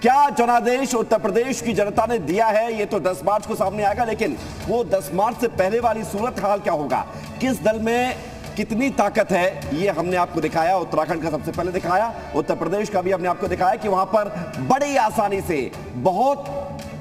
क्या जनादेश उत्तर प्रदेश की जनता ने दिया है ये तो 10 मार्च को सामने आएगा, लेकिन वो 10 मार्च से पहले वाली सूरत हाल क्या होगा, किस दल में कितनी ताकत है, ये हमने आपको दिखाया। उत्तराखंड का सबसे पहले दिखाया, उत्तर प्रदेश का भी हमने आपको दिखाया कि वहां पर बड़ी आसानी से, बहुत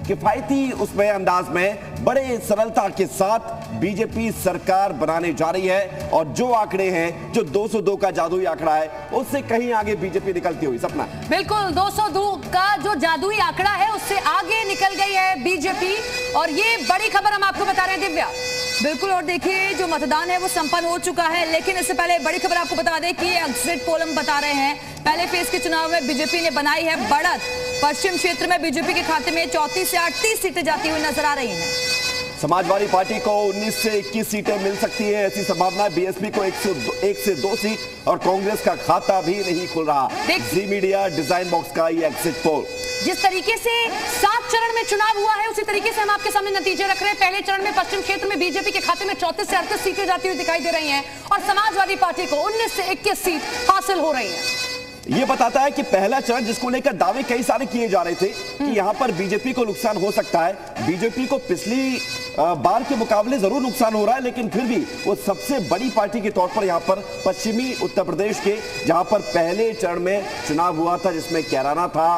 किफायती उसमें अंदाज में, बड़े सरलता के साथ बीजेपी सरकार बनाने जा रही है। और जो आंकड़े हैं, जो 202 का जादुई आंकड़ा है, उससे कहीं आगे बीजेपी निकलती हुई। सपना बिल्कुल 202 का जो जादुई आंकड़ा है उससे आगे निकल गई है बीजेपी, और ये बड़ी खबर हम आपको बता रहे हैं दिव्या। बिल्कुल, और देखिए जो मतदान है वो संपन्न हो चुका है, लेकिन इससे पहले बड़ी खबर आपको बता दें कि एग्जिट पोल हम बता रहे हैं। पहले फेज के चुनाव में बीजेपी ने बनाई है बढ़त। पश्चिम क्षेत्र में बीजेपी के खाते में 34 से 38 सीटें जाती हुई नजर आ रही हैं। समाजवादी पार्टी को 19 से 21 सीटें मिल सकती है, ऐसी संभावना। बीएसपी को 1 से 2 सीट, और कांग्रेस का खाता भी नहीं खुल रहा। जी मीडिया डिजाइन बॉक्स का ये एग्जिट पोल। जिस तरीके से 7 चरण में चुनाव हुआ है उसी तरीके से हम आपके सामने नतीजे रख रहे हैं। पहले चरण में पश्चिम क्षेत्र में बीजेपी के खाते में 34 से 38 सीटें जाती हुई दिखाई दे रही हैं, और समाजवादी पार्टी को 19 से 21 सीट हासिल हो रही हैं। ये बताता है कि पहला चरण जिसको लेकर दावे कई सारे किए जा रहे थे कि यहां पर बीजेपी को नुकसान हो सकता है, बीजेपी को पिछली बार के मुकाबले जरूर नुकसान हो रहा है, लेकिन फिर भी वो सबसे बड़ी पार्टी के तौर पर यहां पर पश्चिमी उत्तर प्रदेश के, जहां पर पहले चरण में चुनाव हुआ था, जिसमें कैराना था,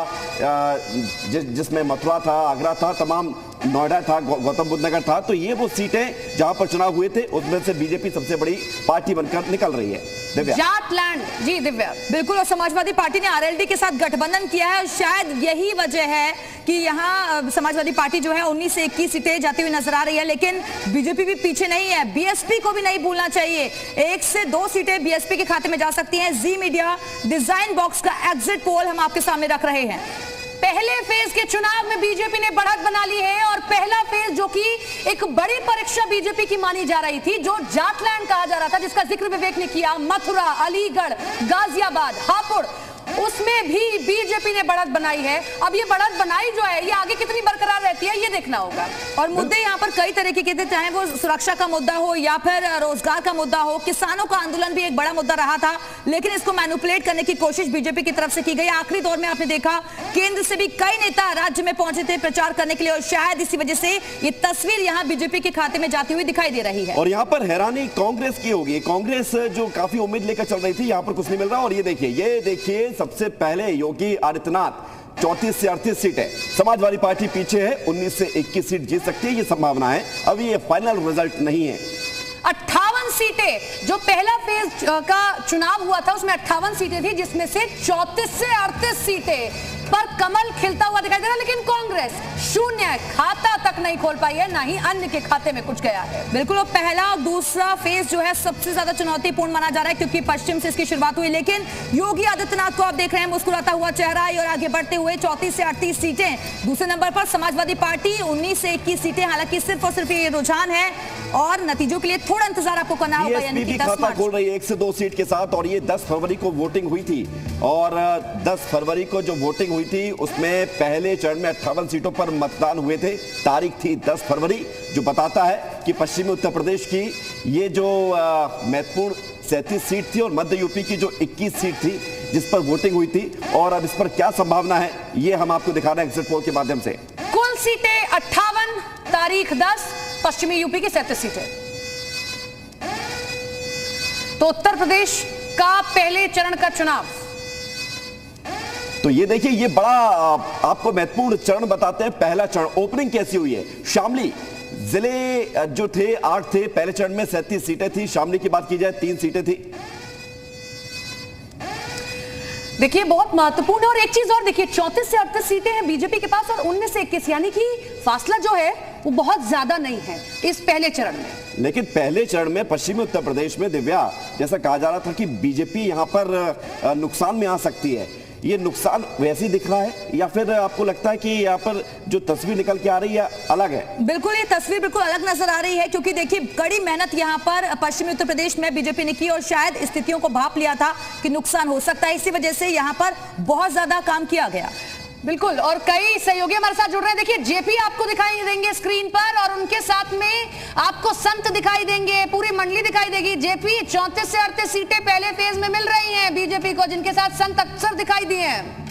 जिसमें मथुरा था, आगरा था, तमाम नोएडा था, गौतम बुद्ध नगर था, तो ये वो सीटें जहां पर चुनाव हुए थे उसमें से बीजेपी सबसे बड़ी पार्टी बनकर निकल रही है। दिव्या, जाटलैंड जी दिव्या। बिल्कुल, और समाजवादी पार्टी ने आरएलडी के साथ गठबंधन किया है, और शायद यही वजह है कि यहाँ समाजवादी पार्टी जो है 19 से 21 सीटें जाती हुई नजर आ रही है। लेकिन बीजेपी भी पीछे नहीं है, बीएसपी को भी नहीं भूलना चाहिए। 1 से 2 सीटें बीएसपी के खाते में जा सकती हैं। जी मीडिया डिजाइन बॉक्स का एग्जिट पोल हम आपके सामने रख रहे हैं। पहले फेज के चुनाव में बीजेपी ने बढ़त बना ली है, और पहला फेज जो कि एक बड़ी परीक्षा बीजेपी की मानी जा रही थी, जो जाटलैंड कहा जा रहा था, जिसका जिक्र विवेक ने किया, मथुरा, अलीगढ़, गाजियाबाद, हापुड़, उसमें भी बीजेपी ने बढ़त बनाई है। अब ये बढ़त बनाई जो है ये आगे कितनी बरकरार रहती है ये देखना होगा। और मुद्दे यहाँ पर कई तरीके के थे, चाहे वो सुरक्षा का मुद्दा हो या फिर रोजगार का मुद्दा हो, किसानों का आंदोलन भी एक बड़ा मुद्दा रहा था, लेकिन इसको मैनिपुलेट करने की कोशिश बीजेपी की तरफ से की गई। आखिरी दौर में आपने देखा केंद्र से भी कई नेता राज्य में पहुंचे थे प्रचार करने के लिए, और शायद इसी वजह से ये तस्वीर यहाँ बीजेपी के खाते में जाती हुई दिखाई दे रही है। और यहाँ पर हैरानी कांग्रेस की होगी, कांग्रेस जो काफी उम्मीद लेकर चल रही थी, यहाँ पर कुछ नहीं मिल रहा। और ये देखिए सबसे पहले योगी आदित्यनाथ 34 से 38 सीटें, समाजवादी पार्टी पीछे है, 19 से 21 सीट जीत सकती है, ये संभावना है। अभी ये फाइनल रिजल्ट नहीं है। 58 सीटें, जो पहला फेज का चुनाव हुआ था उसमें 58 सीटें थी, जिसमें से 34 से 38 सीटें पर कमल खिलता हुआ दिखाई दे रहा है, लेकिन कांग्रेस शून्य, खाता तक नहीं खोल पाई है, ना ही अन्य के खाते में कुछ गया है। बिल्कुल, पहला और दूसरा फेज जो है सबसे ज्यादा चुनौतीपूर्ण माना जा रहा है, क्योंकि पश्चिम से इसकी शुरुआत हुई। लेकिन योगी आदित्यनाथ को आप देख रहे हैं मुस्कुराता हुआ चेहरा और आगे बढ़ते हुए 34 से 38 सीटें। दूसरे नंबर पर समाजवादी पार्टी 19 से 21 सीटें। हालांकि सिर्फ और सिर्फ ये रुझान है, और नतीजों के लिए थोड़ा इंतजार आपको करना होगा। यानी कि खाता खोल रही है 1 से 2 सीट के साथ, और ये 10 फरवरी को वोटिंग हुई थी, और 10 फरवरी को जो वोटिंग हुई थी उसमें पहले चरण में 58 सीटों पर मतदान हुए थे। तारीख थी 10 फरवरी, जो बताता है कि पश्चिमी उत्तर प्रदेश की ये जो महत्वपूर्ण 37 सीट थी, और मध्य यूपी की जो 21 सीट थी जिस पर वोटिंग हुई थी। और अब इस पर क्या संभावना है ये हम आपको दिखा रहे हैं एग्जिट पोल के माध्यम से। कुल सीटें 58, तारीख 10, पश्चिमी यूपी की 37 सीटें। तो उत्तर प्रदेश का पहले चरण का चुनाव, तो ये देखिए, ये बड़ा आपको महत्वपूर्ण चरण बताते हैं। पहला चरण ओपनिंग कैसी हुई है। शामली जिले जो थे 8 थे, पहले चरण में 37 सीटें थी। शामली की बात की जाए 3 सीटें थी। देखिए बहुत महत्वपूर्ण है। और एक चीज और देखिए, 34 से 38 सीटें हैं बीजेपी के पास, और 19 से 21, यानी कि फासला जो है वो बहुत ज्यादा नहीं है इस पहले चरण में। लेकिन पहले चरण में पश्चिमी उत्तर प्रदेश में दिव्या, जैसा कहा जा रहा था कि बीजेपी यहां पर नुकसान में आ सकती है, ये नुकसान वैसे ही दिख रहा है, या फिर आपको लगता है कि यहाँ पर जो तस्वीर निकल के आ रही है अलग है? बिल्कुल, ये तस्वीर बिल्कुल अलग नजर आ रही है, क्योंकि देखिए कड़ी मेहनत यहाँ पर पश्चिमी उत्तर प्रदेश में बीजेपी ने की, और शायद स्थितियों को भांप लिया था कि नुकसान हो सकता है, इसी वजह से यहाँ पर बहुत ज्यादा काम किया गया। बिल्कुल, और कई सहयोगी हमारे साथ जुड़ रहे हैं। देखिए जेपी आपको दिखाई देंगे स्क्रीन पर, और उनके साथ में आपको संत दिखाई देंगे, पूरी मंडली दिखाई देगी। जेपी 34 से 38 सीटें पहले फेज में मिल रही हैं बीजेपी को, जिनके साथ संत अक्सर दिखाई दिए हैं।